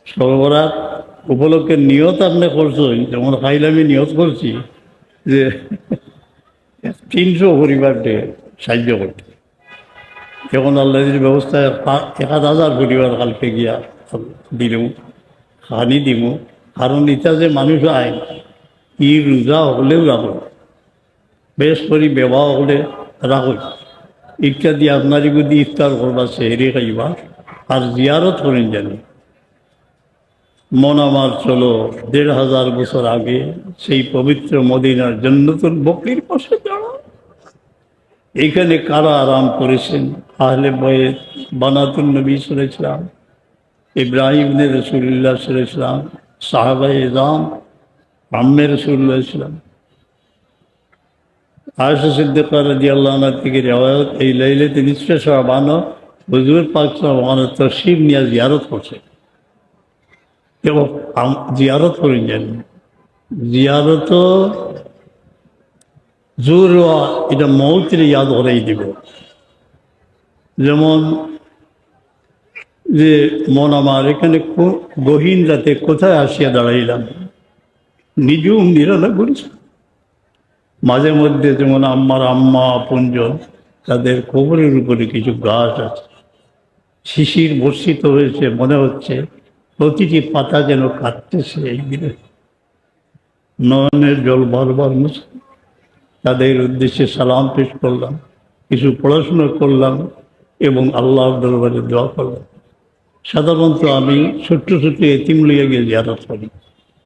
সর্বরাত উপলক্ষে নিয়ত আপনি করছেন, যেমন খাইলে আমি নিয়ত করছি যে 300 পরিবারকে সাহায্য করতে। যখন আল্লাহর ব্যবস্থায় 1000 পরিবার কালকে গিয়া দিলুম, খানি দিমু। কারণ এটা যে মানুষ আয় ই রোজা হলেও রাখো, বেশ করি বেবা হলে রাখো, ইটা দিয়ে আপনার যদি ইফতার করবা সেহরি খাইবা আর জিয়ারত করেন জানি। মন আমার চলো 1500 বছর আগে সেই পবিত্র মদিনার জান্নাতুল বকরির পাশে দাঁড়া। এইখানে কারা আরাম করেছেন? আহলে বয়েত, বানাতুন নবী সাল্লাল্লাহু আলাইহি ওয়াসাল্লাম, ইব্রাহিম ইবনে রাসূলুল্লাহ সাল্লাল্লাহু আলাইহি ওয়াসাল্লাম, সাহাবায়ে ইযাম, আম্মে রাসূলুল্লাহ সাল্লাল্লাহু আলাইহি ওয়াসাল্লাম। আয়েশা সিদ্দিকা রাদিয়াল্লাহু আনহা থেকে রিওয়ায়াত, এই লাইলাতে নিসফে শাবান হুজুর পাক সাল্লাল্লাহু আলাইহি ওয়াসাল্লাম তশরিফ নিয়ে জিয়ারত করছে এবং জিয়ারত করেন জানি। জিয়ারত জোর এটা মৌতের ইয়াদ করাই দিব। যেমন যে মন আমার এখানে গহীন রাতে কোথায় আসিয়া দাঁড়াইলাম, নিজুম নিরালা করেছে। মাঝে মধ্যে যেমন আম্মার আম্মা আপনজন, তাদের কবরের উপরে কিছু গাছ আছে, শিশির বর্ষিত হয়েছে, মনে হচ্ছে প্রতিটি পাতা যেন কাটতেছে। এই দিনে নয়নের জল বারবার মুছে তাদের উদ্দেশ্যে সালাম পেশ করলাম, কিছু পড়াশোনা করলাম এবং আল্লাহর দরবারে দোয়া করলাম। সাধারণত আমি ছোট্ট ছোট্ট এতিম লইয়া গিয়ে জিয়ারত করি।